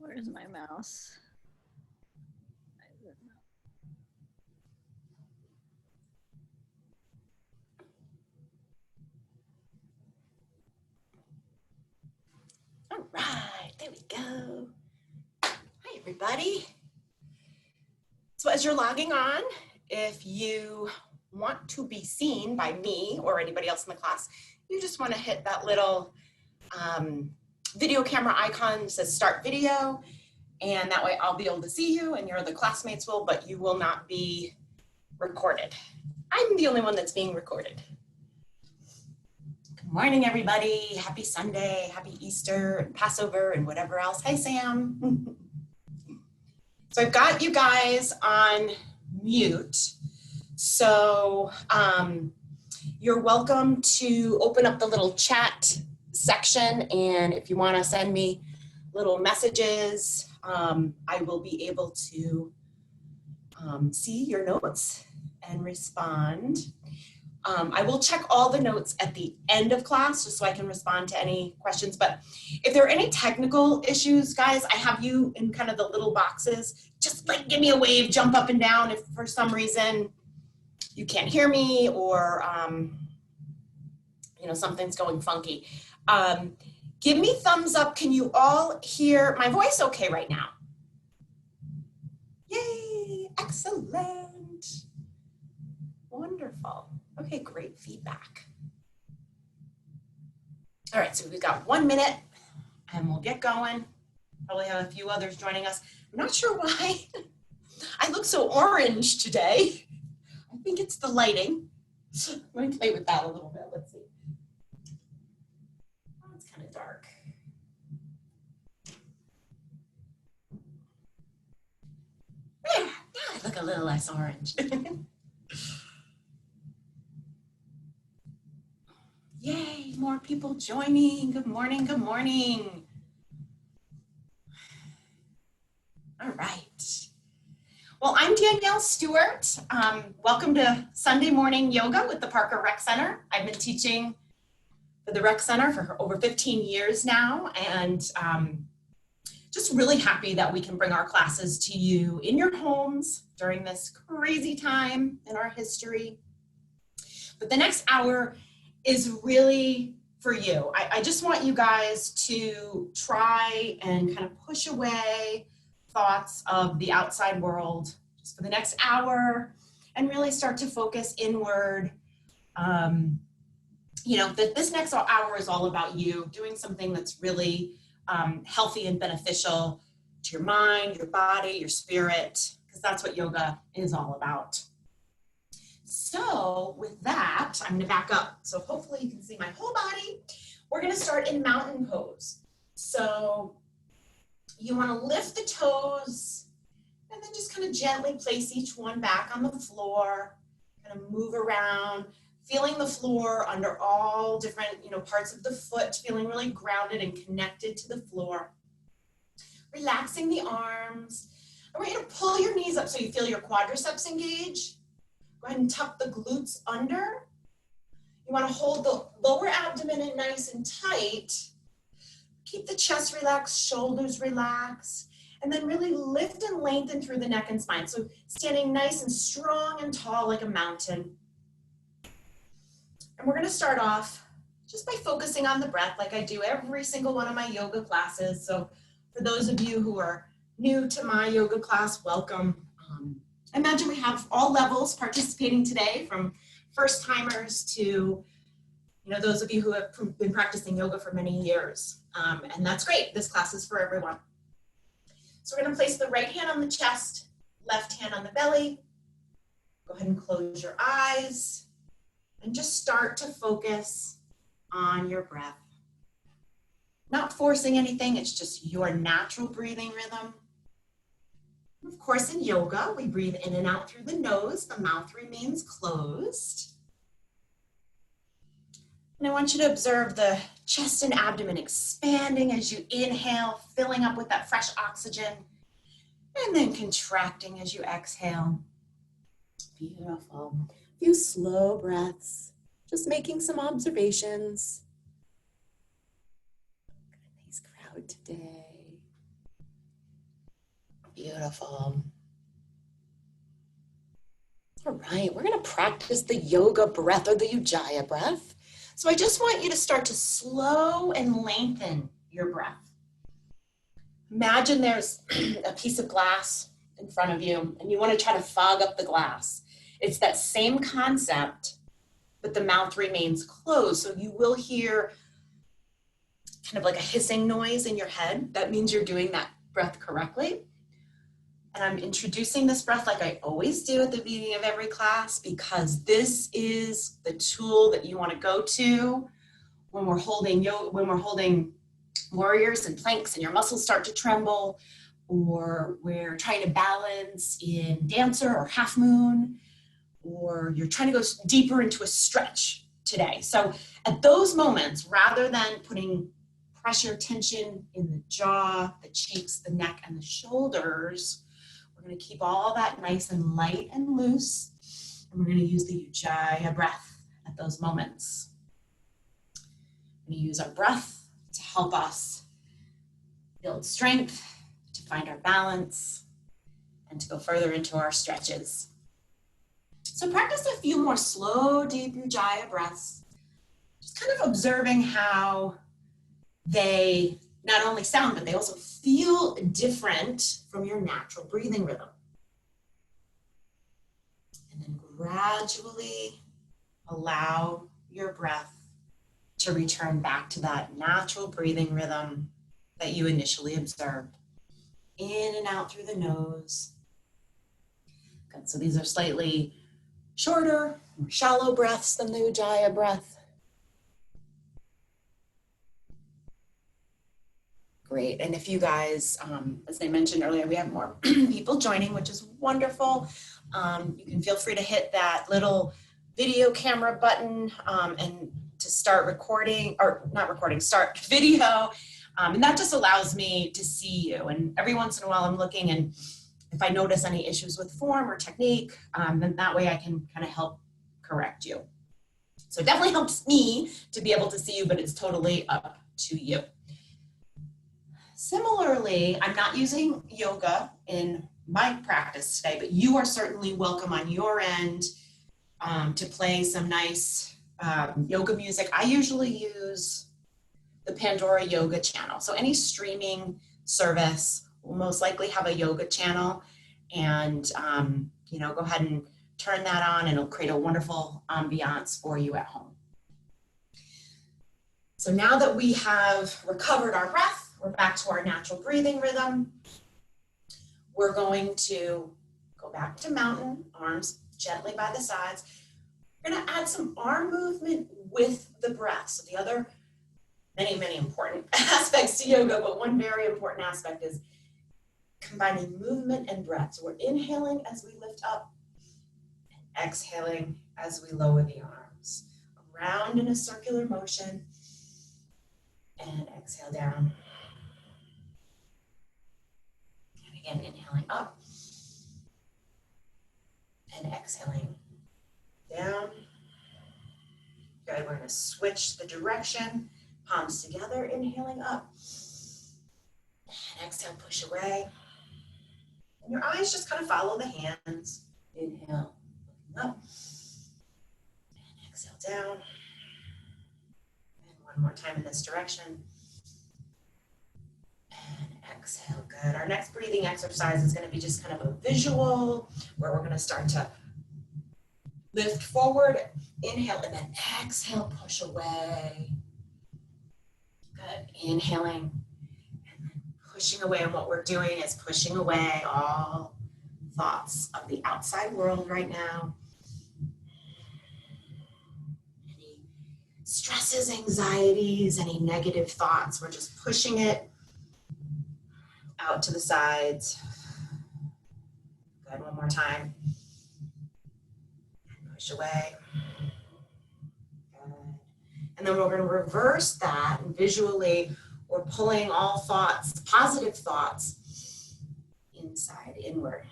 Where's my mouse? All right, there we go. Hi, everybody. So as you're logging on, if you want to be seen by me or anybody else in the class, you just want to hit that little video camera icon that says start video, and that way I'll be able to see you and your other classmates will, but you will not be recorded. I'm the only one that's being recorded. Good morning, everybody. Happy Sunday, happy Easter, and Passover, and whatever else. Hi, Sam. So I've got you guys on mute. So you're welcome to open up the little chat section, and if you want to send me little messages, I will be able to see your notes and respond. I will check all the notes at the end of class just so I can respond to any questions. But if there are any technical issues, guys, I have you in kind of the little boxes. Just like give me a wave, jump up and down if for some reason you can't hear me or you know, something's going funky. Give me thumbs up. Can you all hear my voice okay right now? Yay, excellent. Wonderful. Okay, great feedback. All right, so we've got 1 minute and we'll get going. Probably have a few others joining us. I'm not sure why I look so orange today. I think it's the lighting. I'm going to play with that a little bit. Let's see. Oh, it's kind of dark. There, now I look a little less orange. Yay, more people joining. Good morning, good morning. All right. Well, I'm Danielle Stewart. Welcome to Sunday Morning Yoga with the Parker Rec Center. I've been teaching for the Rec Center for over 15 years now, and just really happy that we can bring our classes to you in your homes during this crazy time in our history. But the next hour is really for you. I just want you guys to try and kind of push away thoughts of the outside world just for the next hour and really start to focus inward. You know, that this next hour is all about you doing something that's really healthy and beneficial to your mind, your body, your spirit, because that's what yoga is all about. So with that, I'm going to back up. So hopefully you can see my whole body. We're going to start in mountain pose. So you want to lift the toes and then just kind of gently place each one back on the floor, kind of move around, feeling the floor under all different, you know, parts of the foot, feeling really grounded and connected to the floor. Relaxing the arms. I want you to pull your knees up so you feel your quadriceps engage. Go ahead and tuck the glutes under. You want to hold the lower abdomen in nice and tight. Keep the chest relaxed, shoulders relaxed, and then really lift and lengthen through the neck and spine. So standing nice and strong and tall like a mountain. And we're going to start off just by focusing on the breath like I do every single one of my yoga classes. So for those of you who are new to my yoga class, welcome. Imagine we have all levels participating today, from first timers to, you know, those of you who have been practicing yoga for many years. And that's great. This class is for everyone. So we're going to place the right hand on the chest, left hand on the belly. Go ahead and close your eyes and just start to focus on your breath. Not forcing anything. It's just your natural breathing rhythm. Of course, in yoga, we breathe in and out through the nose. The mouth remains closed. And I want you to observe the chest and abdomen expanding as you inhale, filling up with that fresh oxygen, and then contracting as you exhale. Beautiful. A few slow breaths, just making some observations. Look at a nice crowd today. Beautiful. All right, we're gonna practice the yoga breath or the Ujjayi breath. So I just want you to start to slow and lengthen your breath. Imagine there's a piece of glass in front of you and you want to try to fog up the glass. It's that same concept, but the mouth remains closed. So you will hear kind of like a hissing noise in your head. That means you're doing that breath correctly. And I'm introducing this breath like I always do at the beginning of every class, because this is the tool that you want to go to when we're holding warriors and planks and your muscles start to tremble, or we're trying to balance in dancer or half moon, or you're trying to go deeper into a stretch today. So at those moments, rather than putting pressure, tension in the jaw, the cheeks, the neck, and the shoulders, we're going to keep all that nice and light and loose, and we're going to use the Ujjayi breath at those moments. We're going to use our breath to help us build strength, to find our balance, and to go further into our stretches. So practice a few more slow, deep Ujjayi breaths, just kind of observing how they not only sound, but they also feel different from your natural breathing rhythm. And then gradually allow your breath to return back to that natural breathing rhythm that you initially observed. In and out through the nose. Good. So these are slightly shorter, more shallow breaths than the Ujjayi breath. Great. And if you guys, as I mentioned earlier, we have more people joining, which is wonderful. You can feel free to hit that little video camera button and to start recording, or not recording, start video. And that just allows me to see you. And every once in a while I'm looking, and if I notice any issues with form or technique, then that way I can kind of help correct you. So it definitely helps me to be able to see you, but it's totally up to you. Similarly, I'm not using yoga in my practice today, but you are certainly welcome on your end to play some nice yoga music. I usually use the Pandora Yoga channel. So any streaming service will most likely have a yoga channel, and go ahead and turn that on, and it'll create a wonderful ambiance for you at home. So now that we have recovered our breath, we're back to our natural breathing rhythm. We're going to go back to mountain, arms gently by the sides. We're going to add some arm movement with the breath. So the other many important aspects to yoga, but one very important aspect is combining movement and breath. So we're inhaling as we lift up and exhaling as we lower the arms. Around in a circular motion, and exhale down. And again, inhaling up and exhaling down. Good, we're gonna switch the direction, palms together, inhaling up. And exhale, push away. And your eyes just kind of follow the hands. Inhale, looking up. And exhale down. And one more time in this direction. And exhale, good. Our next breathing exercise is going to be just kind of a visual, where we're going to start to lift forward, inhale, and then exhale, push away. Good. Inhaling, and then pushing away. And what we're doing is pushing away all thoughts of the outside world right now. Any stresses, anxieties, any negative thoughts, we're just pushing it out to the sides. Good, one more time. And push away. Good. And then we're going to reverse that, and visually we're pulling all thoughts, positive thoughts, inside, inward.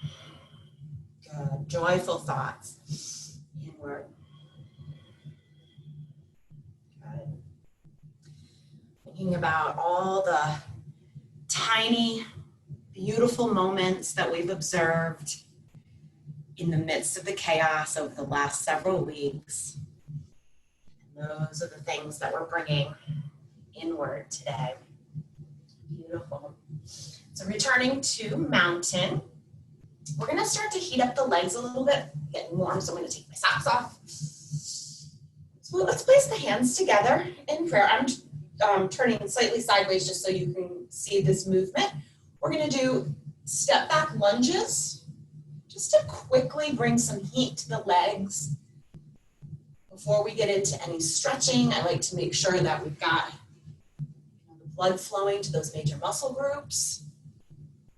Good, joyful thoughts, inward. Good. Thinking about all the tiny beautiful moments that we've observed in the midst of the chaos over the last several weeks. And those are the things that we're bringing inward today. Beautiful. So returning to mountain, we're going to start to heat up the legs a little bit, getting warm, so I'm going to take my socks off. So let's place the hands together in prayer. I'm turning slightly sideways just so you can see this movement. We're going to do step back lunges, just to quickly bring some heat to the legs. Before we get into any stretching, I like to make sure that we've got the blood flowing to those major muscle groups,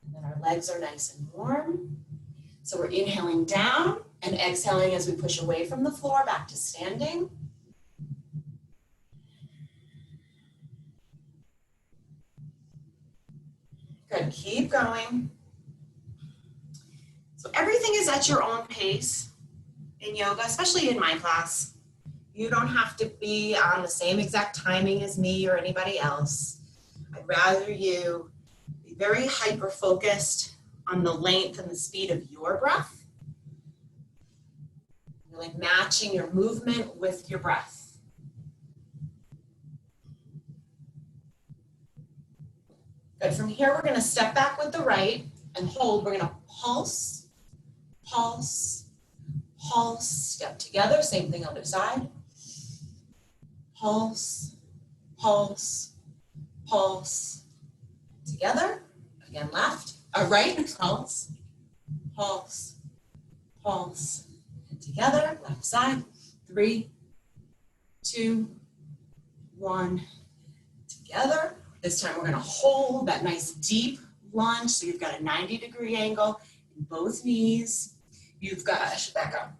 and that our legs are nice and warm. So we're inhaling down and exhaling as we push away from the floor back to standing. Good, keep going. So everything is at your own pace in yoga, especially in my class. You don't have to be on the same exact timing as me or anybody else. I'd rather you be very hyper-focused on the length and the speed of your breath. You're like matching your movement with your breath. Good, from here we're gonna step back with the right and hold. We're gonna pulse, pulse, pulse, step together, same thing other side. Pulse, pulse, pulse, together. Again, left, right, pulse, pulse, pulse, and together, left side. 3, 2, 1, together. This time we're gonna hold that nice deep lunge, so you've got a 90-degree angle in both knees. You've got, I should back up.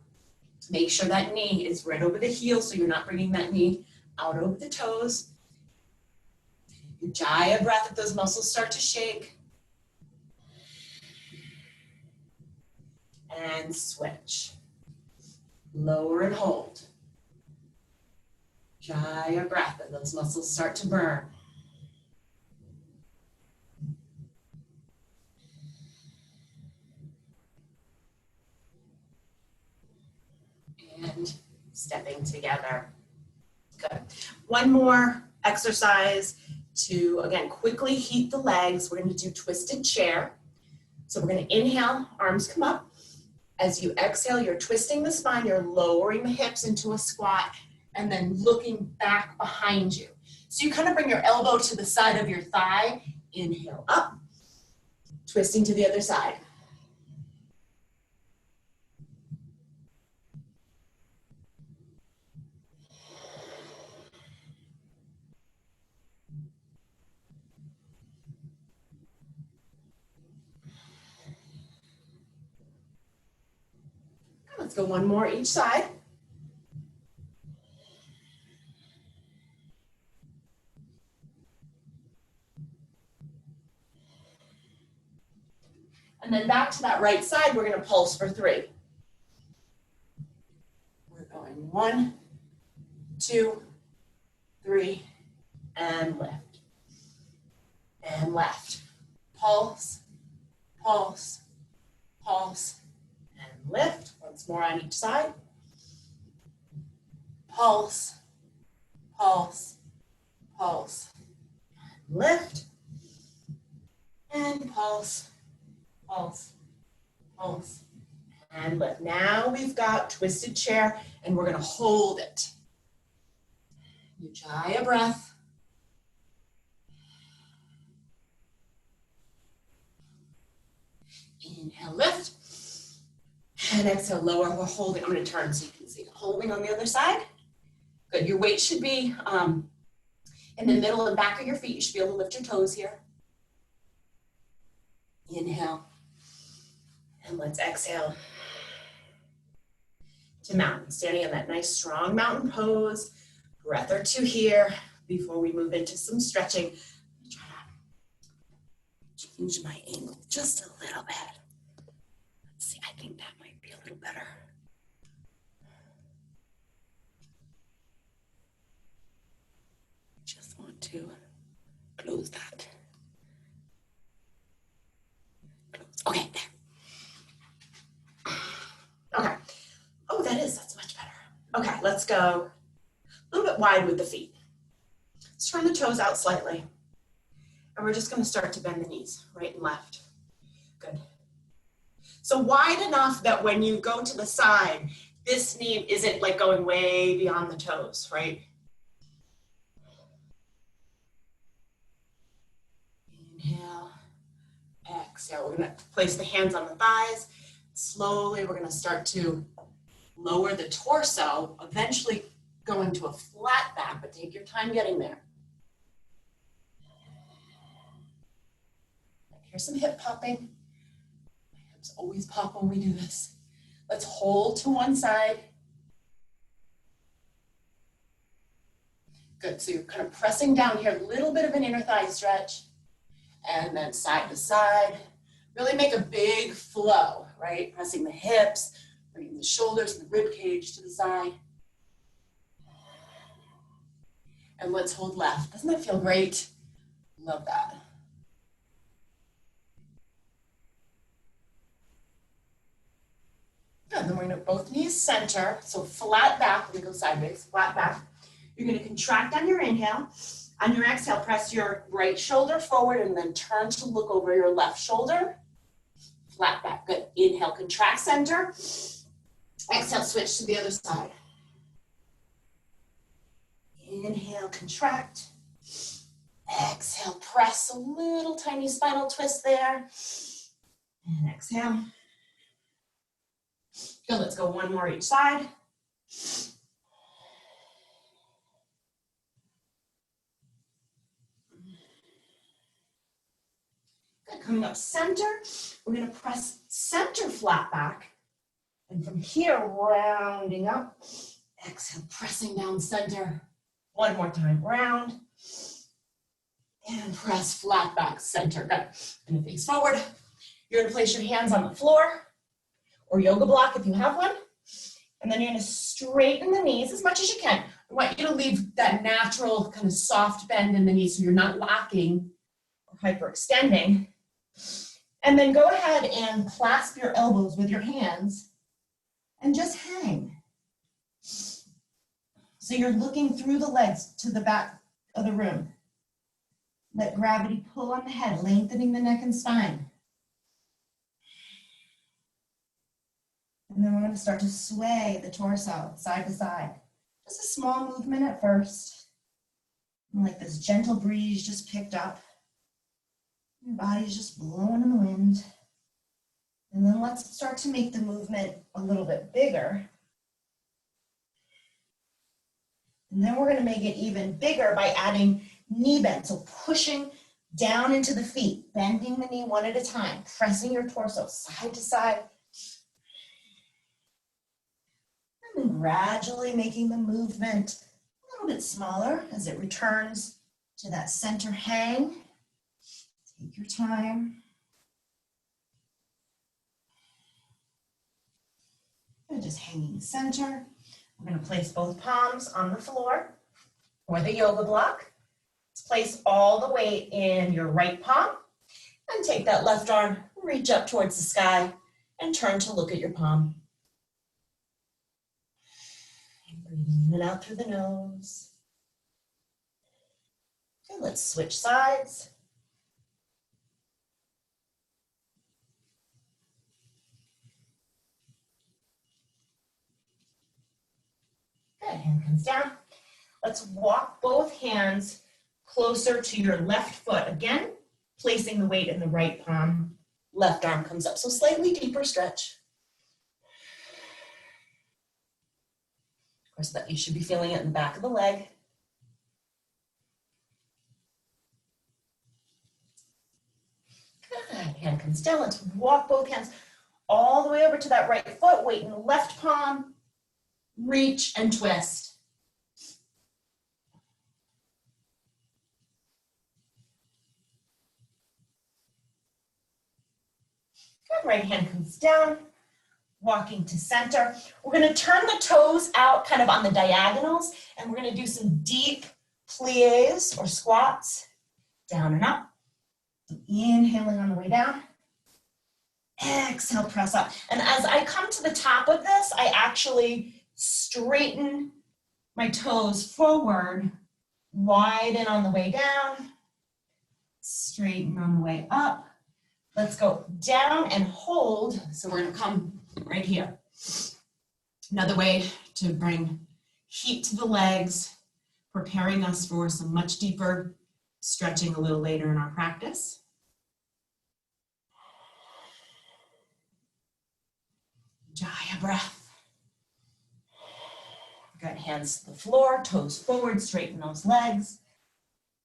Make sure that knee is right over the heel, so you're not bringing that knee out over the toes. Ujjayi breath if those muscles start to shake. And switch. Lower and hold. Ujjayi breath if those muscles start to burn. And stepping together. Good. One more exercise to, again, quickly heat the legs. We're going to do twisted chair. So we're going to inhale, arms come up. As you exhale, you're twisting the spine, you're lowering the hips into a squat, and then looking back behind you. So you kind of bring your elbow to the side of your thigh. Inhale up, twisting to the other side. Let's go one more each side. And then back to that right side, we're going to pulse for 3. We're going 1, 2, 3, and lift. And left. Pulse, pulse, pulse, and lift. Once more on each side. Pulse, pulse, pulse, and lift. And pulse, pulse, pulse, and lift. Now we've got twisted chair, and we're going to hold it. Ujjayi breath. Inhale, lift. And exhale, lower. We're holding. I'm going to turn so you can see. Holding on the other side. Good. Your weight should be in the middle and back of your feet. You should be able to lift your toes here. Inhale. And let's exhale to mountain. Standing in that nice, strong mountain pose. Breath or 2 here before we move into some stretching. Try to change my angle just a little bit. Let's see, I think that might be a little better. Just want to close that. let's go a little bit wide with the feet. Let's turn the toes out slightly. And we're just going to start to bend the knees, right and left. Good. So wide enough that when you go to the side, this knee isn't like going way beyond the toes, right? Inhale, exhale. We're going to place the hands on the thighs. Slowly, we're going to start to lower the torso, eventually going to a flat back, but take your time getting there. Here's some hip popping. My hips always pop when we do this. Let's hold to one side. Good, so you're kind of pressing down here, a little bit of an inner thigh stretch, and then side to side. Really make a big flow, right? Pressing the hips, bringing the shoulders and the rib cage to the side. And let's hold left. Doesn't that feel great? Love that. Good, then we're gonna both knees center, so flat back, we go sideways, flat back. You're gonna contract on your inhale. On your exhale, press your right shoulder forward and then turn to look over your left shoulder. Flat back, good. Inhale, contract center. Exhale, switch to the other side. Inhale, contract. Exhale, press a little tiny spinal twist there. And exhale. Good, let's go one more each side. Good, coming up center, we're gonna press center flat back. And from here, rounding up. Exhale, pressing down center. One more time, round. And press flat back, center. Good, and face forward. You're gonna place your hands on the floor or yoga block if you have one. And then you're gonna straighten the knees as much as you can. I want you to leave that natural kind of soft bend in the knees so you're not locking or hyperextending. And then go ahead and clasp your elbows with your hands and just hang. So you're looking through the legs to the back of the room. Let gravity pull on the head, lengthening the neck and spine. And then we're going to start to sway the torso side to side. Just a small movement at first. And like this gentle breeze just picked up. Your body's just blowing in the wind. And then let's start to make the movement a little bit bigger. And then we're going to make it even bigger by adding knee bend. So pushing down into the feet, bending the knee one at a time, pressing your torso side to side. And then gradually making the movement a little bit smaller as it returns to that center hang. Take your time. And just hanging center. We're going to place both palms on the floor or the yoga block. Let's place all the weight in your right palm and take that left arm, reach up towards the sky and turn to look at your palm. And breathing in and out through the nose. Okay, let's switch sides. Good, hand comes down. Let's walk both hands closer to your left foot. Again, placing the weight in the right palm. Left arm comes up, so slightly deeper stretch. Of course, that you should be feeling it in the back of the leg. Good, hand comes down. Let's walk both hands all the way over to that right foot, weight in the left palm. Reach and twist. Good, right hand comes down, walking to center. We're going to turn the toes out kind of on the diagonals, and we're going to do some deep plies or squats, down and up. Inhaling on the way down. Exhale, press up. And as I come to the top of this, I actually straighten my toes forward, widen on the way down, straighten on the way up. Let's go down and hold. So we're gonna come right here. Another way to bring heat to the legs, preparing us for some much deeper stretching a little later in our practice. Jaya breath. Good, hands to the floor, toes forward, straighten those legs.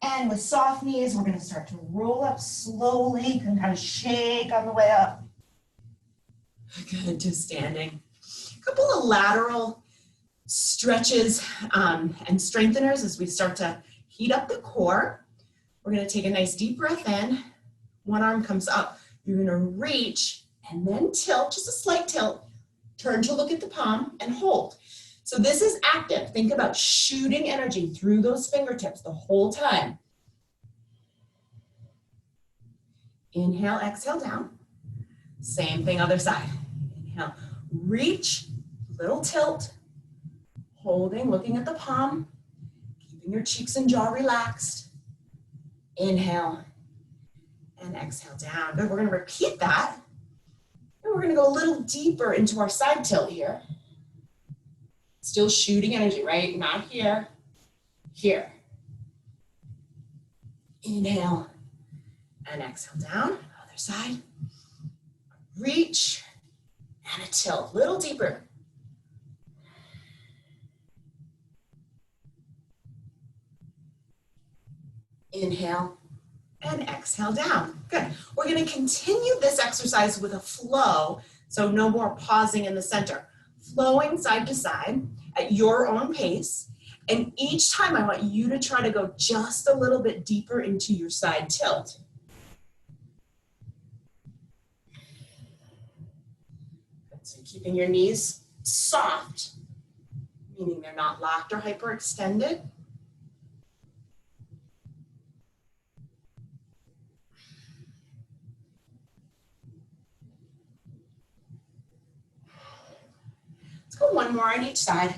And with soft knees, we're gonna start to roll up slowly. You can kind of shake on the way up. Good, to standing. A couple of lateral stretches and strengtheners as we start to heat up the core. We're gonna take a nice deep breath in. One arm comes up. You're gonna reach and then tilt, just a slight tilt. Turn to look at the palm and hold. So this is active. Think about shooting energy through those fingertips the whole time. Inhale, exhale down. Same thing, other side. Inhale, reach, little tilt, holding, looking at the palm, keeping your cheeks and jaw relaxed. Inhale and exhale down. Good, we're gonna repeat that. And we're gonna go a little deeper into our side tilt here. Still shooting energy, right? Not here, here. Inhale and exhale down, other side. Reach and a tilt, little deeper. Inhale and exhale down. Good. We're going to continue this exercise with a flow, so no more pausing in the center. Flowing side to side at your own pace. And each time I want you to try to go just a little bit deeper into your side tilt. So keeping your knees soft, meaning they're not locked or hyperextended. Let's go one more on each side.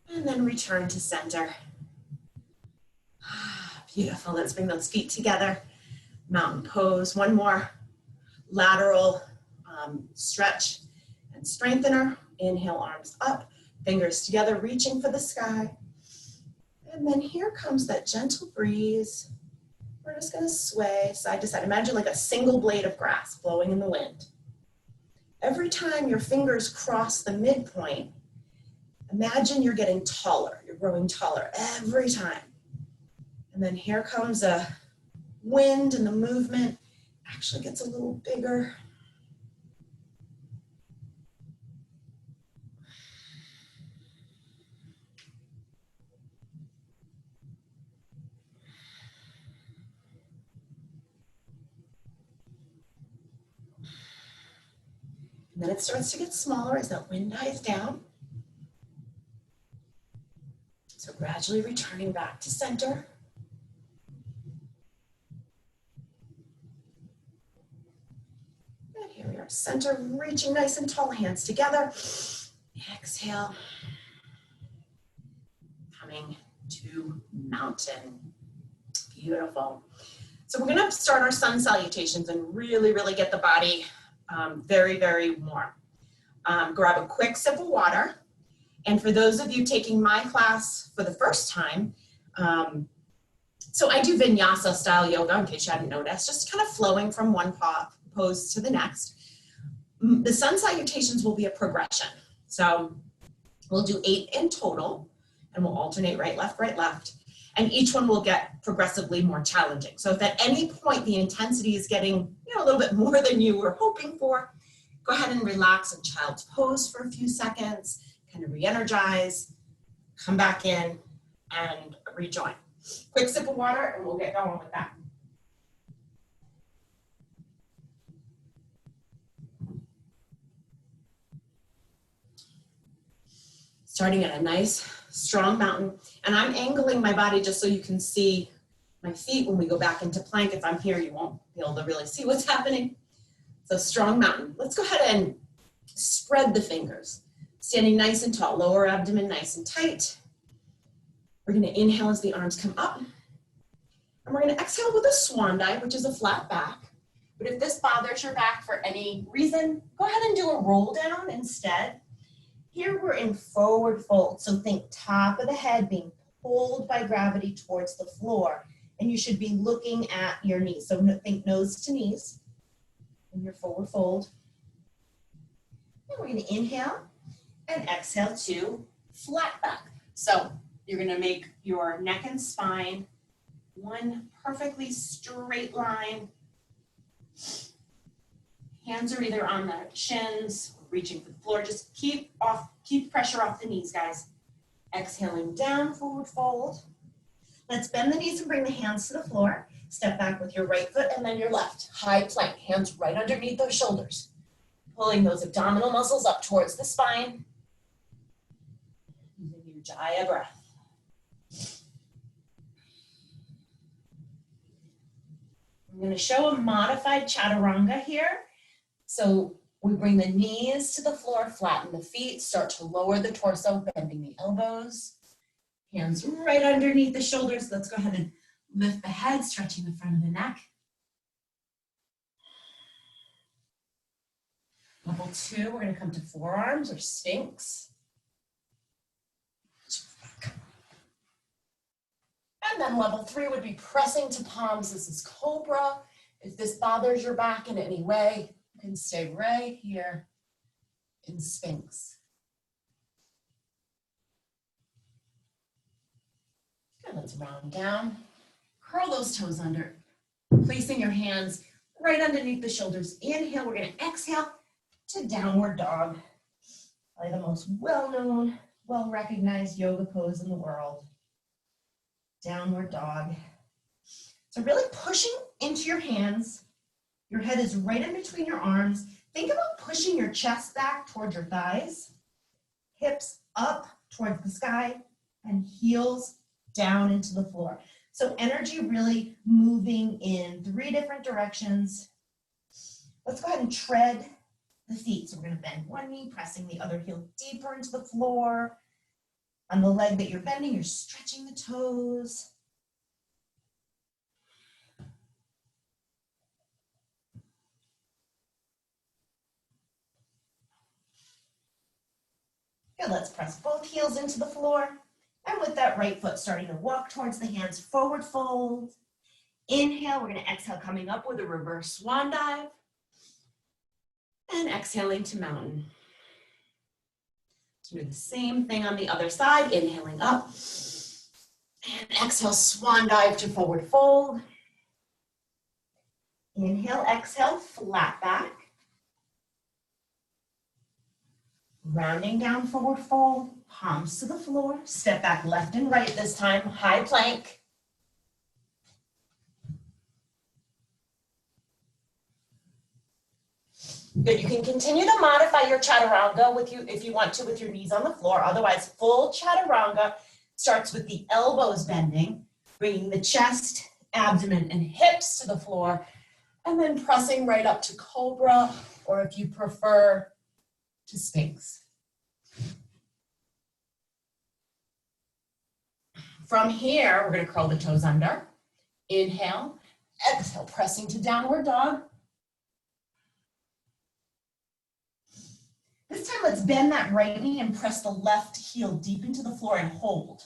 And then return to center. Beautiful, let's bring those feet together. Mountain pose, one more lateral stretch and strengthener. Inhale, arms up, fingers together, reaching for the sky. And then here comes that gentle breeze. We're just gonna sway side to side. Imagine like a single blade of grass blowing in the wind. Every time your fingers cross the midpoint, imagine you're getting taller. You're growing taller every time. And then here comes a wind and the movement actually gets a little bigger. And then it starts to get smaller as that wind dies down. So gradually returning back to center. And here we are, center, reaching nice and tall, hands together. Exhale. Coming to mountain. Beautiful. So we're gonna start our sun salutations and really, really get the body very, very warm. Grab a quick sip of water. And for those of you taking my class for the first time, so I do vinyasa style yoga, in case you hadn't noticed, just kind of flowing from one pose to the next. The sun salutations will be a progression. So we'll do 8 in total, and we'll alternate right, left. And each one will get progressively more challenging. So if at any point the intensity is getting a little bit more than you were hoping for, go ahead and relax in child's pose for a few seconds, kind of re-energize, come back in and rejoin. Quick sip of water and we'll get going with that. Starting at a nice, strong mountain. And I'm angling my body just so you can see my feet when we go back into plank. If I'm here, you won't be able to really see what's happening. So strong mountain. Let's go ahead and spread the fingers. Standing nice and tall, lower abdomen nice and tight. We're gonna inhale as the arms come up. And we're gonna exhale with a swan dive, which is a flat back. But if this bothers your back for any reason, go ahead and do a roll down instead. Here we're in forward fold, so think top of the head being pulled by gravity towards the floor. And you should be looking at your knees. So think nose to knees in your forward fold. And we're gonna inhale and exhale to flat back. So you're gonna make your neck and spine one perfectly straight line. Hands are either on the shins, reaching for the floor. Just keep pressure off the knees, guys. Exhaling down, forward fold. Let's bend the knees and bring the hands to the floor. Step back with your right foot and then your left. High plank, hands right underneath those shoulders. Pulling those abdominal muscles up towards the spine. Using your Jaya breath. I'm going to show a modified chaturanga here. So we bring the knees to the floor, flatten the feet, start to lower the torso, bending the elbows. Hands right underneath the shoulders. Let's go ahead and lift the head, stretching the front of the neck. Level 2, we're going to come to forearms or sphinx. And then level 3 would be pressing to palms. This is cobra. If this bothers your back in any way, you can stay right here in sphinx. Good, let's round down. Curl those toes under, placing your hands right underneath the shoulders. Inhale, we're going to exhale to downward dog. Probably the most well-known, well-recognized yoga pose in the world. Downward dog. So really pushing into your hands. Your head is right in between your arms. Think about pushing your chest back towards your thighs, hips up towards the sky, and heels down into the floor. So energy really moving in 3 different directions. Let's go ahead and tread the feet. So we're going to bend one knee, pressing the other heel deeper into the floor. On the leg that you're bending, you're stretching the toes. Good, let's press both heels into the floor. And with that right foot starting to walk towards the hands, forward fold. Inhale, we're going to exhale, coming up with a reverse swan dive. And exhaling to mountain. So do the same thing on the other side, inhaling up. And exhale, swan dive to forward fold. Inhale, exhale, flat back. Rounding down, forward fold, palms to the floor. Step back left and right this time, high plank. Good, you can continue to modify your chaturanga if you want to with your knees on the floor. Otherwise, full chaturanga starts with the elbows bending, bringing the chest, abdomen, and hips to the floor, and then pressing right up to cobra, or if you prefer, to sphinx. From here, we're going to curl the toes under. Inhale, exhale, pressing to downward dog. This time, let's bend that right knee and press the left heel deep into the floor and hold.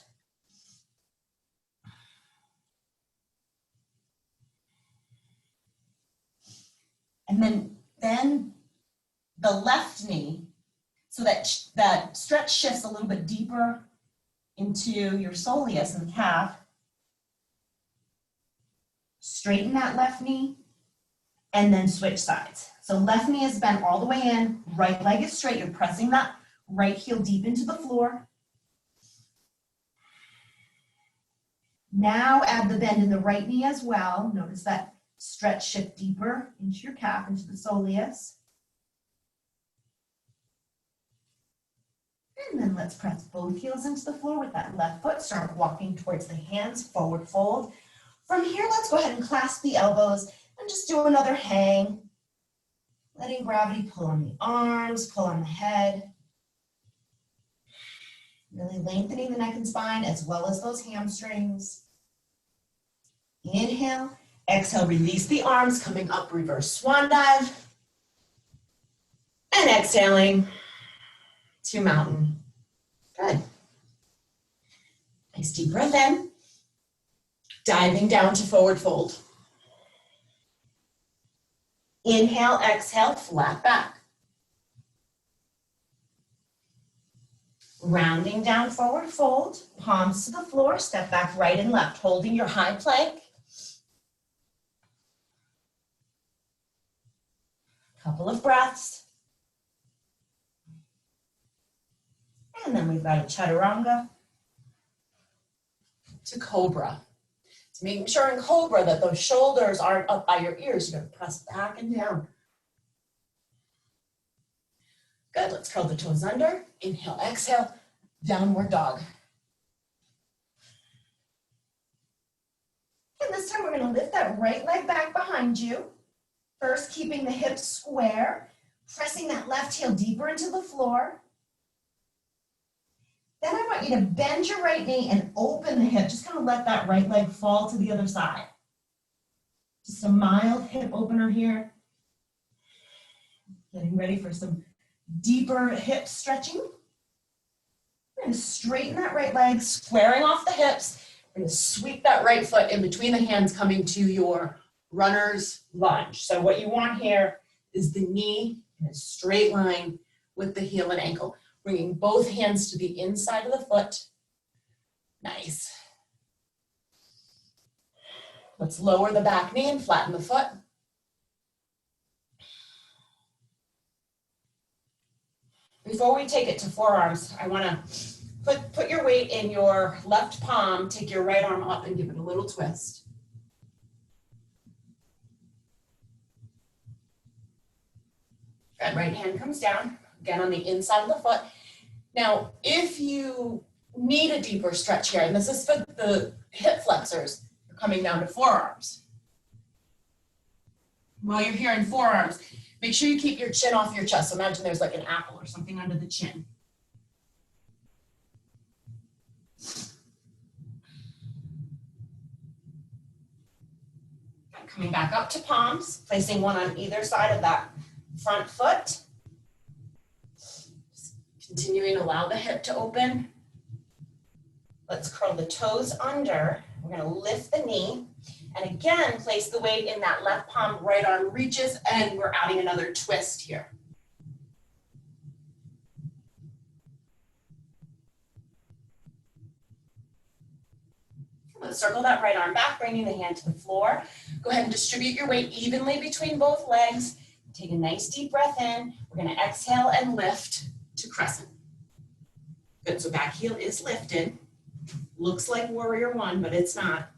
And then bend the left knee so that that stretch shifts a little bit deeper into your soleus and calf. Straighten that left knee and then switch sides. So left knee is bent all the way in, right leg is straight. You're pressing that right heel deep into the floor. Now add the bend in the right knee as well. Notice that stretch shift deeper into your calf, into the soleus. And then let's press both heels into the floor with that left foot. Start walking towards the hands, forward fold. From here, let's go ahead and clasp the elbows and just do another hang. Letting gravity pull on the arms, pull on the head. Really lengthening the neck and spine as well as those hamstrings. Inhale, exhale, release the arms, coming up, reverse swan dive. And exhaling to mountain. Good. Nice deep breath in. Diving down to forward fold. Inhale, exhale, flat back. Rounding down, forward fold, palms to the floor, step back right and left, holding your high plank. Couple of breaths. And then we've got a chaturanga to cobra. So making sure in cobra that those shoulders aren't up by your ears. You're going to press back and down. Good, let's curl the toes under. Inhale, exhale, downward dog. And this time we're going to lift that right leg back behind you. First, keeping the hips square, pressing that left heel deeper into the floor. Then I want you to bend your right knee and open the hip. Just kind of let that right leg fall to the other side. Just a mild hip opener here. Getting ready for some deeper hip stretching. We're going to straighten that right leg, squaring off the hips. We're going to sweep that right foot in between the hands, coming to your runner's lunge. So what you want here is the knee in a straight line with the heel and ankle. Bringing both hands to the inside of the foot. Nice. Let's lower the back knee and flatten the foot. Before we take it to forearms, I want to put your weight in your left palm, take your right arm up and give it a little twist. That right hand comes down, again on the inside of the foot. Now, if you need a deeper stretch here, and this is for the hip flexors, you're coming down to forearms. While you're here in forearms, make sure you keep your chin off your chest. So imagine there's like an apple or something under the chin. Coming back up to palms, placing one on either side of that front foot. Continuing to allow the hip to open. Let's curl the toes under. We're going to lift the knee. And again, place the weight in that left palm, right arm reaches, and we're adding another twist here. Let's circle that right arm back, bringing the hand to the floor. Go ahead and distribute your weight evenly between both legs. Take a nice deep breath in. We're going to exhale and lift to crescent. Good, so back heel is lifted. Looks like warrior one, but it's not.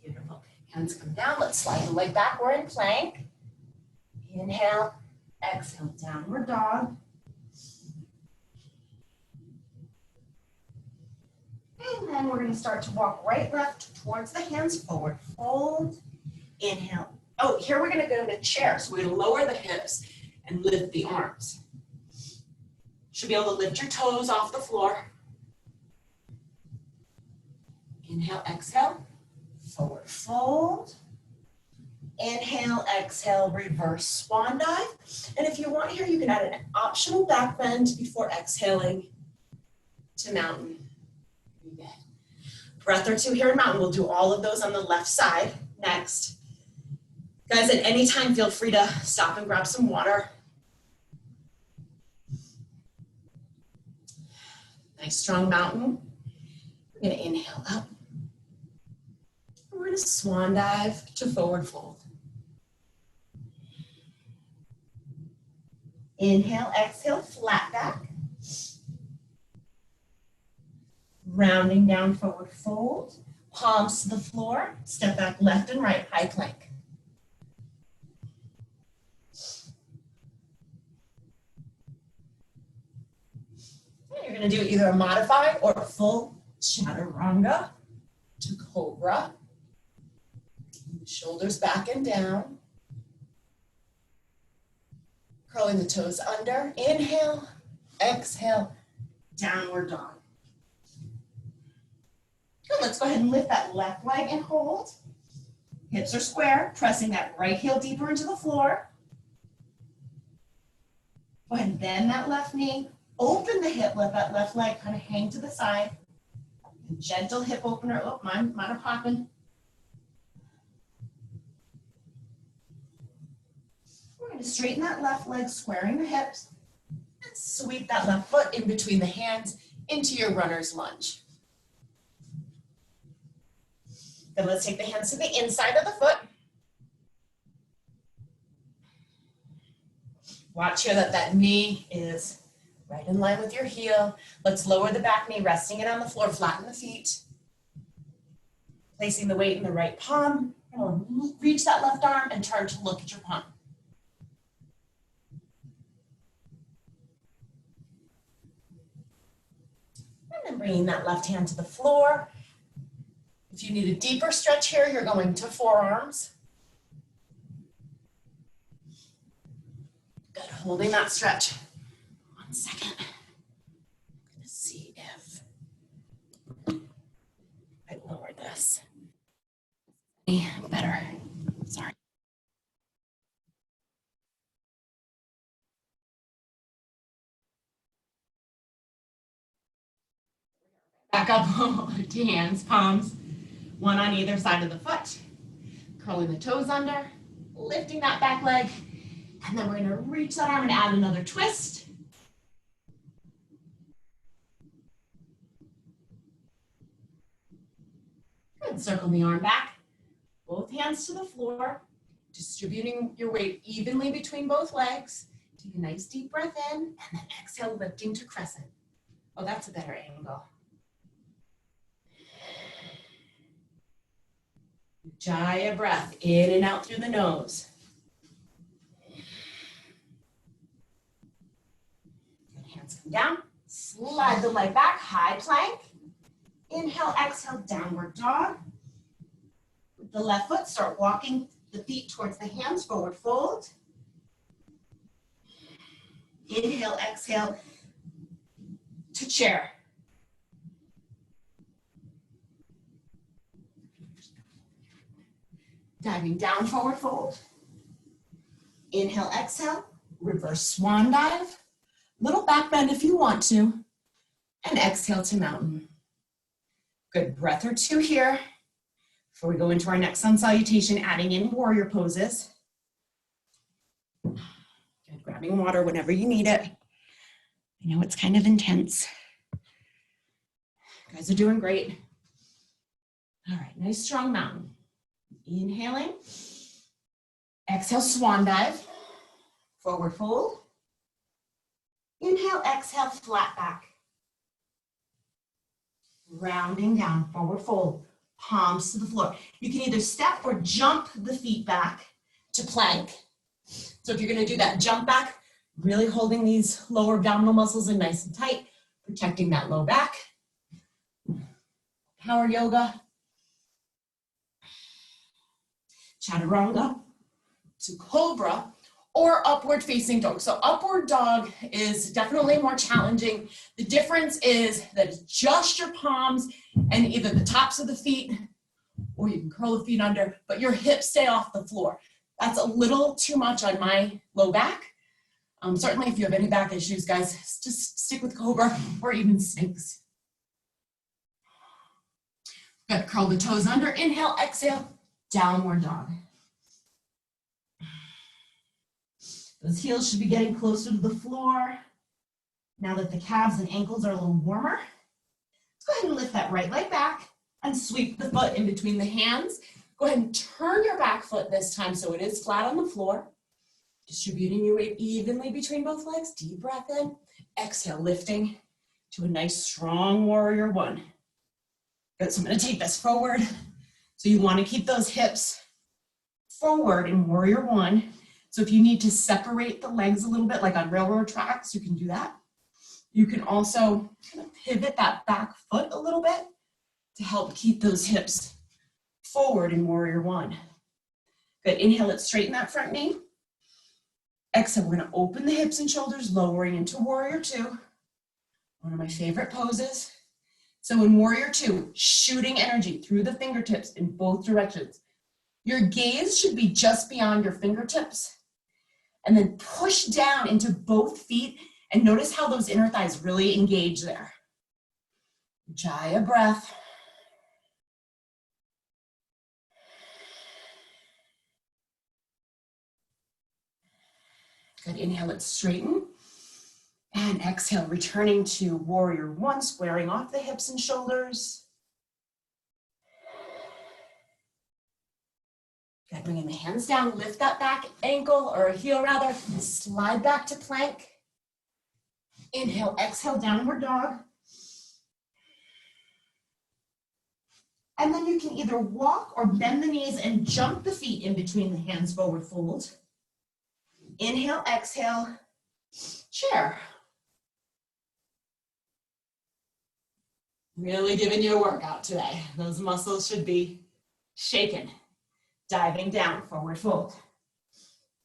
Beautiful. Hands come down. Let's slide the leg back. We're in plank. Inhale, exhale, downward dog. And then we're going to start to walk right, left towards the hands, forward fold. Inhale. Oh, here we're going to go to chair. So we're going to lower the hips and lift the arms. Should be able to lift your toes off the floor. Inhale, exhale, forward fold. Inhale, exhale, reverse swan dive. And if you want here, you can add an optional back bend before exhaling to mountain. Breath or two here in mountain. We'll do all of those on the left side next. Guys, at any time, feel free to stop and grab some water. Nice strong mountain. We're going to inhale up. We're going to swan dive to forward fold. Inhale, exhale, flat back. Rounding down, forward fold. Palms to the floor. Step back left and right, high plank. You're going to do either a modified or a full Chaturanga to cobra. Shoulders back and down. Curling the toes under. Inhale, exhale, downward dog. Good, let's go ahead and lift that left leg and hold. Hips are square, pressing that right heel deeper into the floor. Go ahead and bend that left knee. Open the hip, let that left leg kind of hang to the side. Gentle hip opener. Oh, mine are popping. We're going to straighten that left leg, squaring the hips, and sweep that left foot in between the hands into your runner's lunge. Then let's take the hands to the inside of the foot. Watch here that that knee is right in line with your heel. Let's lower the back knee, resting it on the floor, flatten the feet. Placing the weight in the right palm. Reach that left arm and turn to look at your palm. And then bringing that left hand to the floor. If you need a deeper stretch here, you're going to forearms. Good, holding that stretch. 1 second. I'm gonna see if I lower this. Better, sorry. Back up to hands, palms, one on either side of the foot. Curling the toes under, lifting that back leg, and then we're gonna reach that arm and add another twist. Good, circle the arm back, both hands to the floor, distributing your weight evenly between both legs. Take a nice deep breath in, and then exhale, lifting to crescent. Oh, that's a better angle. Jaya breath, in and out through the nose. Good, hands come down, slide the leg back, high plank. Inhale, exhale, downward dog. With the left foot, start walking the feet towards the hands, forward fold. Inhale, exhale to chair. Diving down, forward fold. Inhale, exhale, reverse swan dive. Little back bend if you want to. And exhale to mountain. Good, breath or two here. Before we go into our next sun salutation, adding in warrior poses. Good, grabbing water whenever you need it. I know it's kind of intense. You guys are doing great. All right, nice strong mountain. Inhaling. Exhale, swan dive. Forward fold. Inhale, exhale, flat back. Rounding down, forward fold. Palms to the floor. You can either step or jump the feet back to plank. So if you're going to do that jump back, really holding these lower abdominal muscles in nice and tight, protecting that low back. Power yoga. Chaturanga to cobra or upward facing dog. So upward dog is definitely more challenging. The difference is that it's just your palms and either the tops of the feet, or you can curl the feet under, but your hips stay off the floor. That's a little too much on my low back. Certainly if you have any back issues, guys, just stick with cobra or even snakes. Good, curl the toes under, inhale, exhale, downward dog. Those heels should be getting closer to the floor. Now that the calves and ankles are a little warmer, let's go ahead and lift that right leg back and sweep the foot in between the hands. Go ahead and turn your back foot this time so it is flat on the floor. Distributing your weight evenly between both legs. Deep breath in. Exhale, lifting to a nice strong warrior one. Good, so I'm going to take this forward. So you want to keep those hips forward in warrior one. So if you need to separate the legs a little bit, like on railroad tracks, you can do that. You can also kind of pivot that back foot a little bit to help keep those hips forward in warrior one. Good, inhale, let's straighten that front knee. Exhale, we're gonna open the hips and shoulders, lowering into warrior two. One of my favorite poses. So in warrior two, shooting energy through the fingertips in both directions. Your gaze should be just beyond your fingertips. And then push down into both feet and notice how those inner thighs really engage there. Jaya breath. Good, inhale, let's straighten. And exhale, returning to warrior one, squaring off the hips and shoulders. Good, bringing the hands down, lift that back ankle or heel rather, slide back to plank. Inhale, exhale, downward dog. And then you can either walk or bend the knees and jump the feet in between the hands, forward fold. Inhale, exhale, chair. Really giving you a workout today. Those muscles should be shaken. Diving down, forward fold.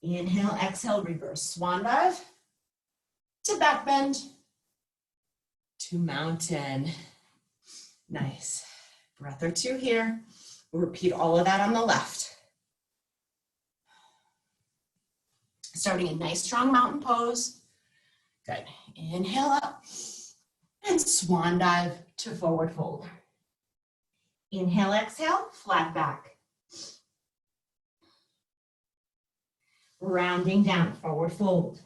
Inhale, exhale, reverse swan dive. To back bend. To mountain. Nice. Breath or two here. We'll repeat all of that on the left. Starting a nice strong mountain pose. Good. Inhale up and swan dive to forward fold. Inhale, exhale, flat back. Rounding down, forward fold.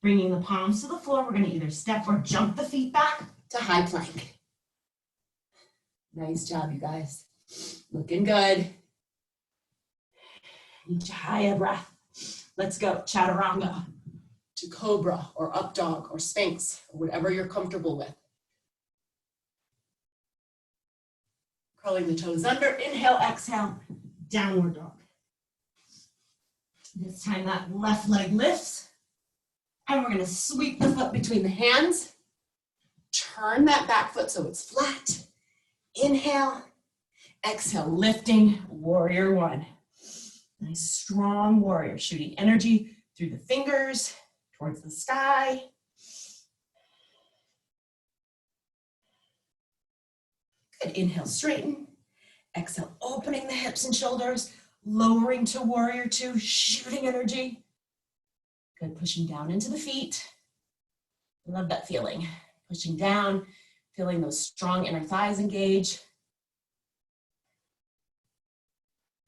Bringing the palms to the floor, we're going to either step or jump the feet back to high plank. Nice job, you guys. Looking good. Jaya breath. Let's go, chaturanga to cobra or up dog or sphinx or whatever you're comfortable with. Curling the toes under, inhale, exhale, downward dog. This time that left leg lifts, and we're gonna sweep the foot between the hands, turn that back foot so it's flat, inhale, exhale, lifting, warrior one. Nice strong warrior, shooting energy through the fingers, towards the sky. Good, inhale, straighten. Exhale, opening the hips and shoulders, lowering to warrior two, shooting energy. Good, pushing down into the feet. Love that feeling. Pushing down, feeling those strong inner thighs engage.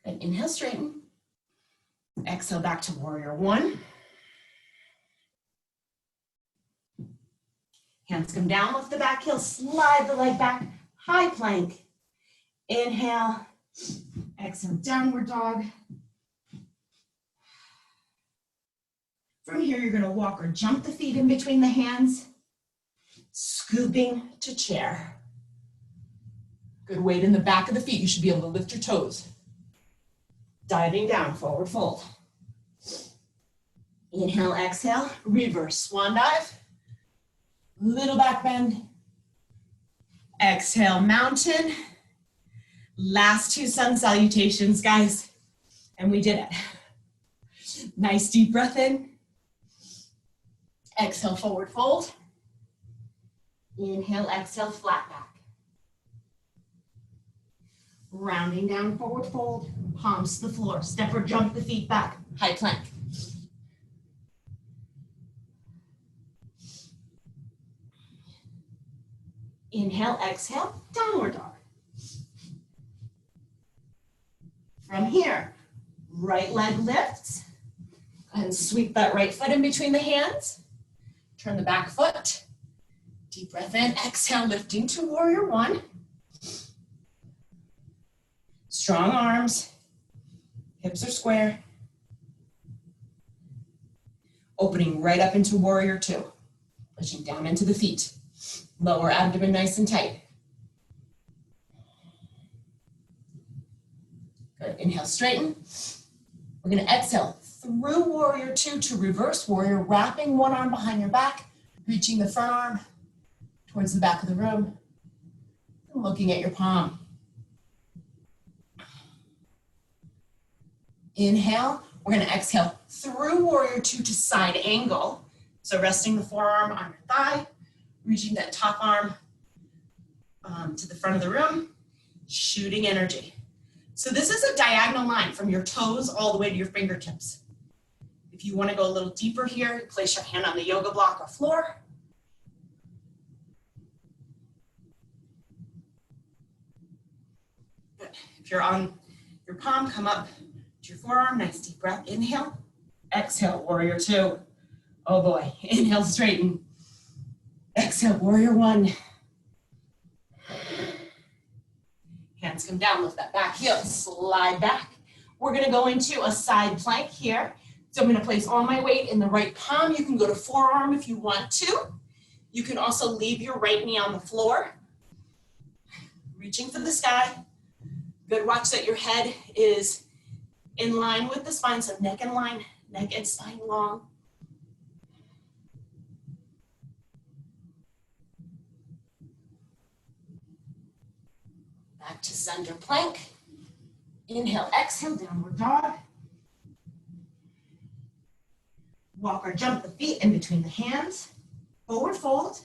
Good, inhale, straighten. Exhale, back to warrior one. Hands come down, lift the back heel, slide the leg back, high plank. Inhale, exhale, downward dog. From here, you're going to walk or jump the feet in between the hands, scooping to chair. Good weight in the back of the feet. You should be able to lift your toes. Diving down, forward fold. Inhale, exhale, reverse swan dive. Little back bend. Exhale, mountain. Last two sun salutations, guys. And we did it. Nice deep breath in. Exhale, forward fold. Inhale, exhale, flat back. Rounding down, forward fold. Palms to the floor. Step or jump the feet back. High plank. Inhale, exhale, downward dog. From here, right leg lifts. And sweep that right foot in between the hands. Turn the back foot. Deep breath in, exhale, lifting to warrior one. Strong arms. Hips are square. Opening right up into warrior two. Pushing down into the feet. Lower abdomen nice and tight. Good, inhale, straighten. We're gonna exhale through warrior two to reverse warrior, wrapping one arm behind your back, reaching the front arm towards the back of the room. Looking at your palm. Inhale, we're gonna exhale through warrior two to side angle. So resting the forearm on your thigh, reaching that top arm to the front of the room, shooting energy. So this is a diagonal line from your toes all the way to your fingertips. If you wanna go a little deeper here, place your hand on the yoga block or floor. Good. If you're on your palm, come up to your forearm, nice deep breath, inhale, exhale, warrior two. Oh boy, inhale, straighten. Exhale, warrior one. Hands come down, lift that back heel, slide back. We're gonna go into a side plank here. So I'm gonna place all my weight in the right palm. You can go to forearm if you want to. You can also leave your right knee on the floor. Reaching for the sky. Good, watch that your head is in line with the spine, so neck in line, neck and spine long. Back to center plank. Inhale, exhale, downward dog. Walk or jump the feet in between the hands. Forward fold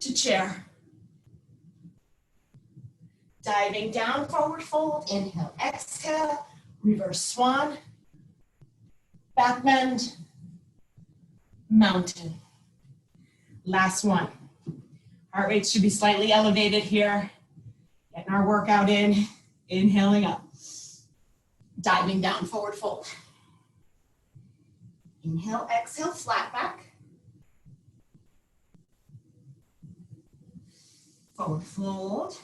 to chair. Diving down, forward fold. Inhale, exhale, reverse swan. Back bend, mountain. Last one. Heart rate should be slightly elevated here. Getting our workout in, inhaling up. Diving down, forward fold. Inhale, exhale, flat back. Forward fold.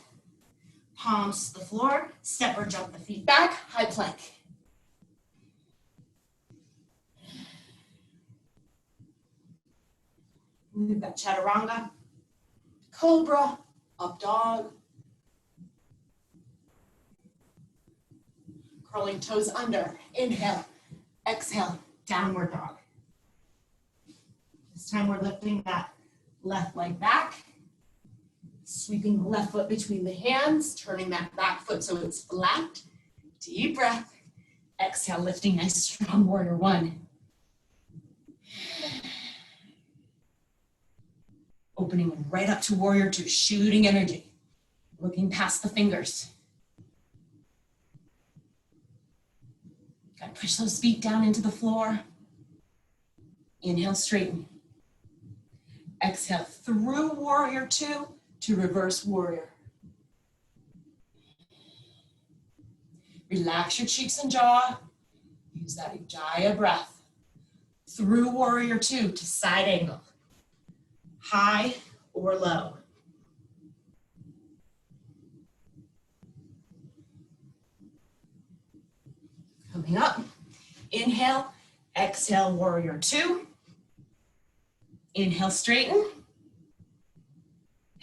Palms to the floor. Step or jump the feet back. High plank. We've got chaturanga, cobra, up dog. Curling toes under. Inhale, exhale, downward dog. This time we're lifting that left leg back, sweeping the left foot between the hands, turning that back foot so it's flat. Deep breath. Exhale, lifting nice strong warrior one. Opening right up to warrior two, shooting energy. Looking past the fingers. Gotta push those feet down into the floor. Inhale, straighten. Exhale, through warrior two to reverse warrior. Relax your cheeks and jaw. Use that Ujjayi breath. Through warrior two to side angle. High or low. Coming up, inhale, exhale, warrior two. Inhale, straighten.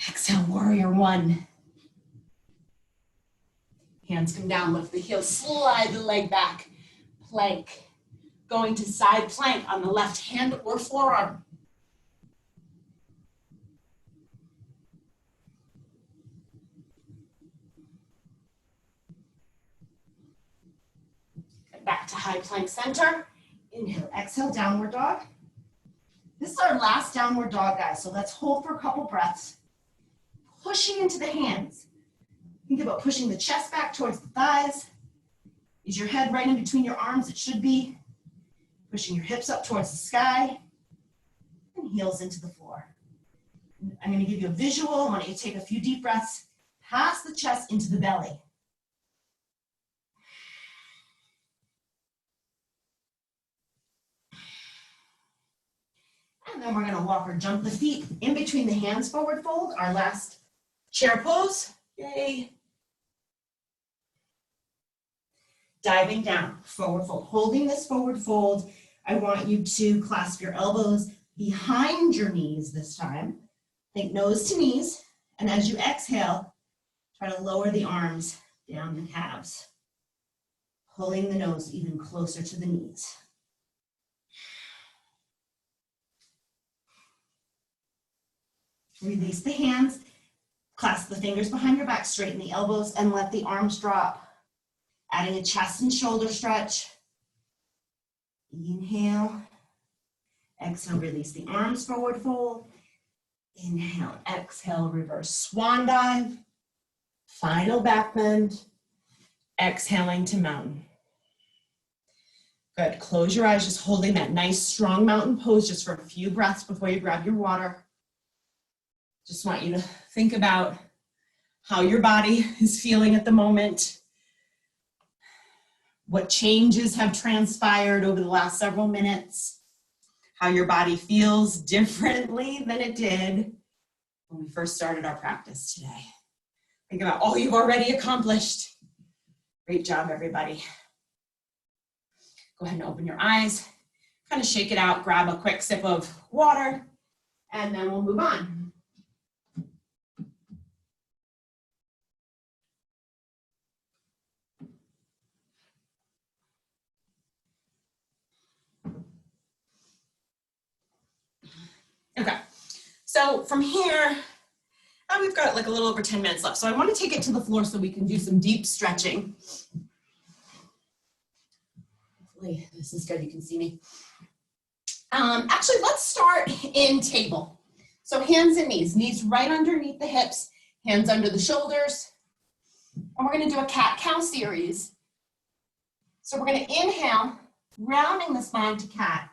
Exhale, warrior one. Hands come down, lift the heels, slide the leg back. Plank. Going to side plank on the left hand or forearm. Back to high plank center. Inhale, exhale, downward dog. This is our last downward dog, guys. So let's hold for a couple breaths. Pushing into the hands. Think about pushing the chest back towards the thighs. Is your head right in between your arms? It should be. Pushing your hips up towards the sky. And heels into the floor. I'm going to give you a visual. I want you to take a few deep breaths. Pass the chest into the belly. And then we're going to walk or jump the feet in between the hands, forward fold, our last chair pose. Yay. Diving down, forward fold. Holding this forward fold, I want you to clasp your elbows behind your knees this time. Think nose to knees. And as you exhale, try to lower the arms down the calves. Pulling the nose even closer to the knees. Release the hands, Clasp the fingers behind your back, straighten the elbows, and let the arms drop. Adding a chest and shoulder stretch. Inhale. Exhale, release the arms, forward fold. Inhale, exhale, reverse swan dive. Final back bend. Exhaling to mountain. Good, close your eyes, just holding that nice strong mountain pose just for a few breaths before you grab your water. Just want you to think about how your body is feeling at the moment. What changes have transpired over the last several minutes. How your body feels differently than it did when we first started our practice today. Think about all you've already accomplished. Great job, everybody. Go ahead and open your eyes, kind of shake it out, grab a quick sip of water, and then we'll move on. Okay, so from here, we've got like a little over 10 minutes left. So I want to take it to the floor so we can do some deep stretching. Hopefully this is good, you can see me. Actually, let's start in table. So hands and knees right underneath the hips, hands under the shoulders. And we're going to do a cat-cow series. So we're going to inhale, rounding the spine to cat.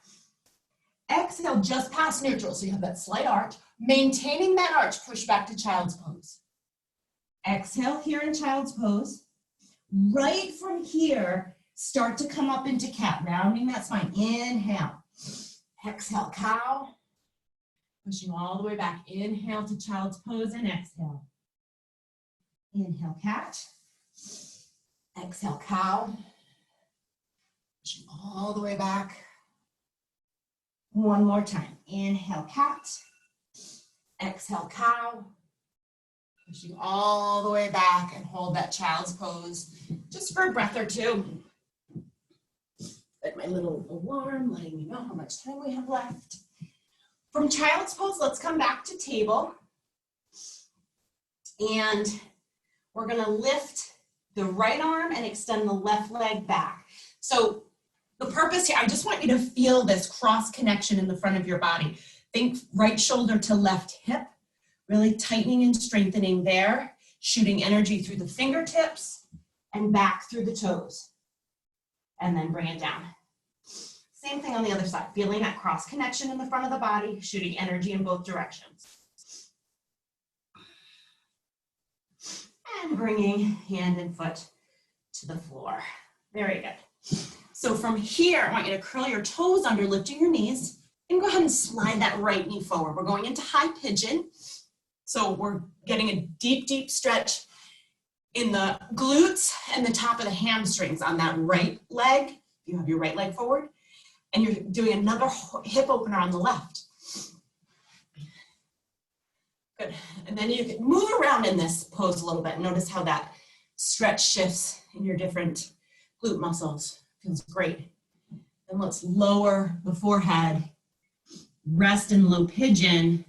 Exhale just past neutral, so you have that slight arch. Maintaining that arch, push back to child's pose. Exhale here in child's pose. Right from here, start to come up into cat, rounding that spine. Inhale. Exhale, cow. Pushing all the way back. Inhale to child's pose and exhale. Inhale, cat. Exhale, cow. Pushing all the way back. One more time. Inhale, cat. Exhale, cow. Pushing all the way back and hold that child's pose just for a breath or two. At my little alarm letting me know how much time we have left. From child's pose, let's come back to table. And we're gonna lift the right arm and extend the left leg back. So the purpose here, I just want you to feel this cross connection in the front of your body. Think right shoulder to left hip, really tightening and strengthening there, shooting energy through the fingertips and back through the toes. And then bring it down. Same thing on the other side, feeling that cross connection in the front of the body, shooting energy in both directions. And bringing hand and foot to the floor. Very good. So from here, I want you to curl your toes under, lifting your knees, and go ahead and slide that right knee forward. We're going into high pigeon. So we're getting a deep, deep stretch in the glutes and the top of the hamstrings on that right leg. You have your right leg forward, and you're doing another hip opener on the left. Good, and then you can move around in this pose a little bit. Notice how that stretch shifts in your different glute muscles. Feels great. Then let's lower the forehead, rest in low pigeon,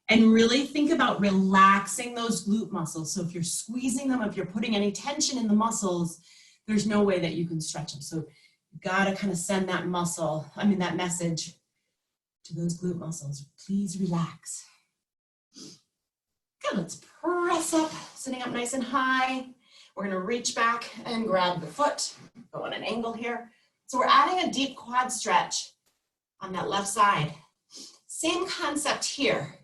and really think about relaxing those glute muscles. So if you're squeezing them, if you're putting any tension in the muscles, there's no way that you can stretch them. So you gotta kind of send that that message to those glute muscles. Please relax. Good, let's press up, sitting up nice and high. We're gonna reach back and grab the foot, go on an angle here. So we're adding a deep quad stretch on that left side. Same concept here.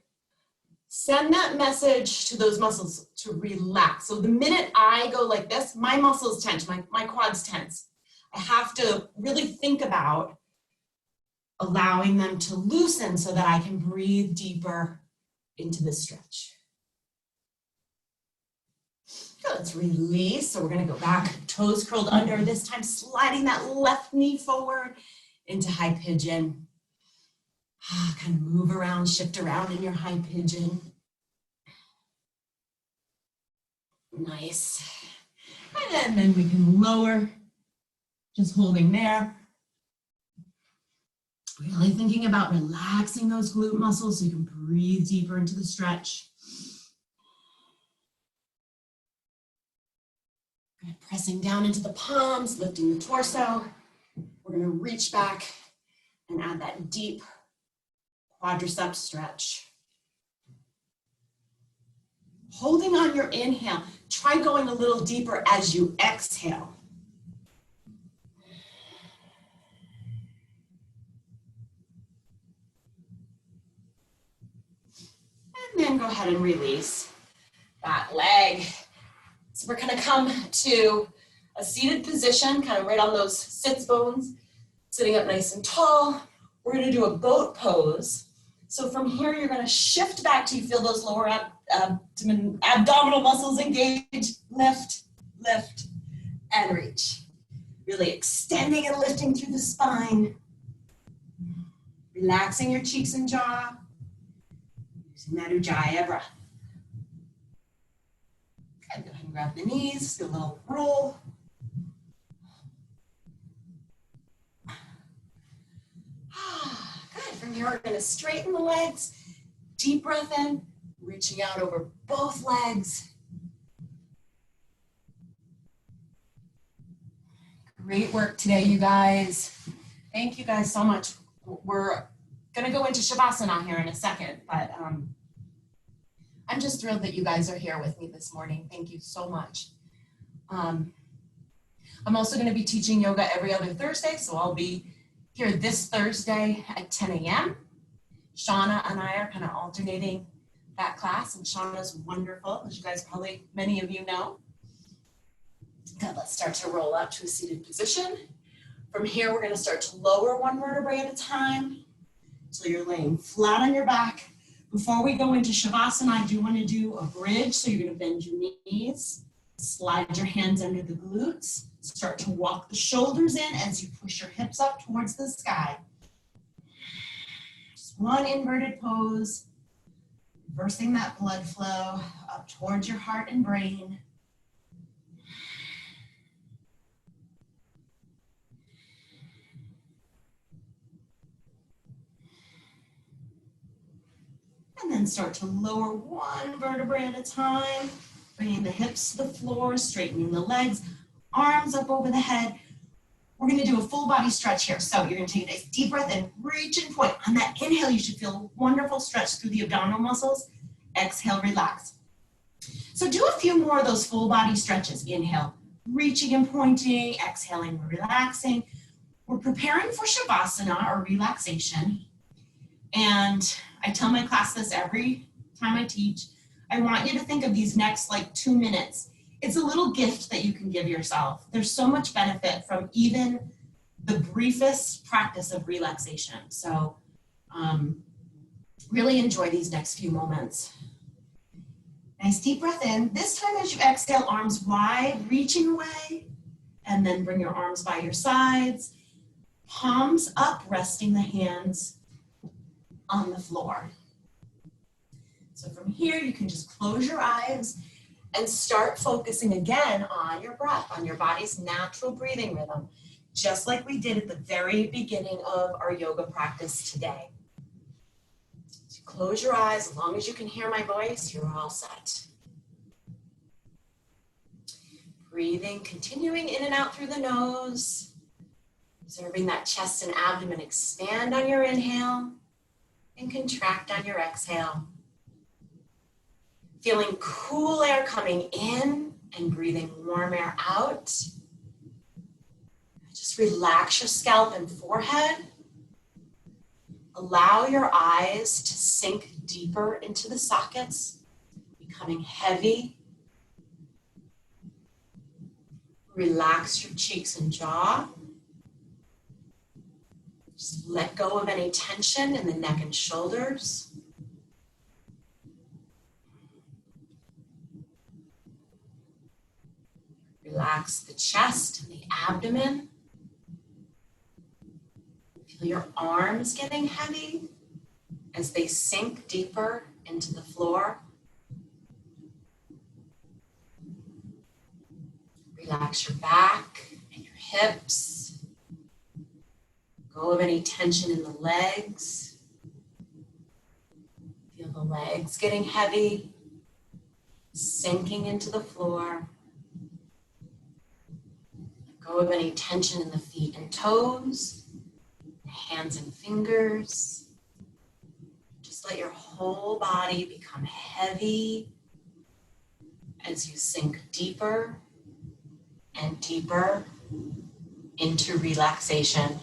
Send that message to those muscles to relax. So the minute I go like this, my muscles tense, my quads tense. I have to really think about allowing them to loosen so that I can breathe deeper into the stretch. Good, let's release. So we're gonna go back, toes curled under, this time sliding that left knee forward into high pigeon. Kind of move around, shift around in your high pigeon. Nice. And then we can lower, just holding there. Really thinking about relaxing those glute muscles so you can breathe deeper into the stretch. Pressing down into the palms, lifting the torso. We're gonna reach back and add that deep quadricep stretch. Holding on your inhale, try going a little deeper as you exhale. And then go ahead and release that leg. So we're gonna come to a seated position, kind of right on those sits bones, sitting up nice and tall. We're gonna do a boat pose. So from here, you're gonna shift back till you feel those lower abdominal muscles engage. Lift, lift, and reach. Really extending and lifting through the spine. Relaxing your cheeks and jaw. Using that Ujjayi breath. Good, go ahead and grab the knees, do a little roll. Good, from here we're gonna straighten the legs. Deep breath in, reaching out over both legs. Great work today, you guys. Thank you guys so much. We're gonna go into Shavasana here in a second, but I'm just thrilled that you guys are here with me this morning. Thank you so much. I'm also gonna be teaching yoga every other Thursday, so I'll be here this Thursday at 10 a.m. Shauna and I are kind of alternating that class, and Shauna's wonderful, as you guys probably, many of you know. Good, let's start to roll up to a seated position. From here, we're gonna start to lower one vertebrae at a time until you're laying flat on your back. Before we go into Shavasana, I do want to do a bridge. So you're going to bend your knees, slide your hands under the glutes, start to walk the shoulders in as you push your hips up towards the sky. Just one inverted pose, reversing that blood flow up towards your heart and brain. And then start to lower one vertebrae at a time, bringing the hips to the floor, straightening the legs, arms up over the head. We're gonna do a full body stretch here. So you're gonna take a nice deep breath and reach and point. On that inhale, you should feel a wonderful stretch through the abdominal muscles. Exhale, relax. So do a few more of those full body stretches. Inhale, reaching and pointing, exhaling, relaxing. We're preparing for Shavasana or relaxation. And I tell my class this every time I teach. I want you to think of these next 2 minutes. It's a little gift that you can give yourself. There's so much benefit from even the briefest practice of relaxation. So really enjoy these next few moments. Nice deep breath in. This time as you exhale, arms wide, reaching away, and then bring your arms by your sides. Palms up, resting the hands on the floor. So from here, you can just close your eyes and start focusing again on your breath, on your body's natural breathing rhythm, just like we did at the very beginning of our yoga practice today. So close your eyes. As long as you can hear my voice, you're all set. Breathing, continuing in and out through the nose, observing that chest and abdomen expand on your inhale and contract on your exhale. Feeling cool air coming in and breathing warm air out. Just relax your scalp and forehead. Allow your eyes to sink deeper into the sockets, becoming heavy. Relax your cheeks and jaw. Just let go of any tension in the neck and shoulders. Relax the chest and the abdomen. Feel your arms getting heavy as they sink deeper into the floor. Relax your back and your hips. Go of any tension in the legs. Feel the legs getting heavy, sinking into the floor. go of any tension in the feet and toes, hands and fingers. Just let your whole body become heavy as you sink deeper and deeper into relaxation.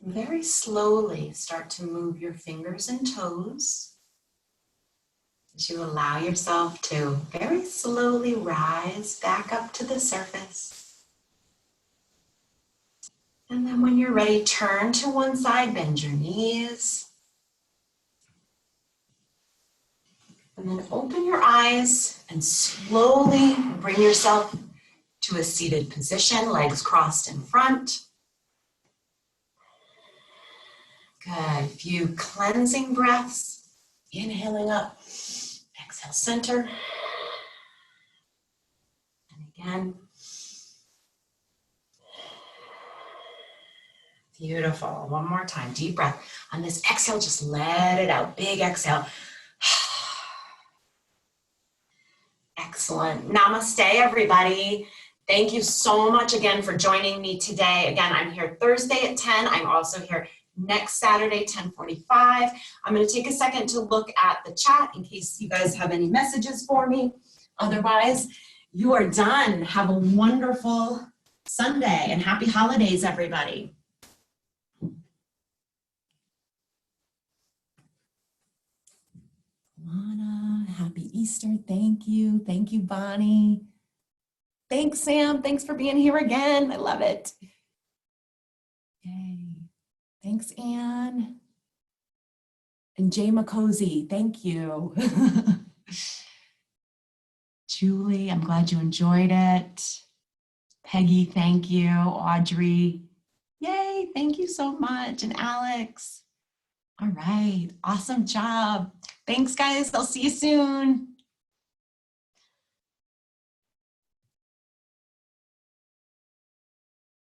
Very slowly start to move your fingers and toes as you allow yourself to very slowly rise back up to the surface. And then when you're ready, turn to one side, bend your knees. And then open your eyes and slowly bring yourself to a seated position, legs crossed in front. Good. Few cleansing breaths. Inhaling up. Exhale, center. And again. Beautiful. One more time. Deep breath. On this exhale, just let it out. Big exhale. Excellent. Namaste, everybody. Thank you so much again for joining me today. Again, I'm here Thursday at 10. I'm also here next Saturday, 10:45. I'm going to take a second to look at the chat in case you guys have any messages for me. Otherwise, you are done. Have a wonderful Sunday and happy holidays, everybody. Lana, happy Easter. Thank you. Thank you, Bonnie. Thanks, Sam. Thanks for being here again. I love it. Yay. Thanks, Anne. And Jay McCosey, thank you. Julie, I'm glad you enjoyed it. Peggy, thank you. Audrey, yay, thank you so much. And Alex, all right, awesome job. Thanks, guys. I'll see you soon.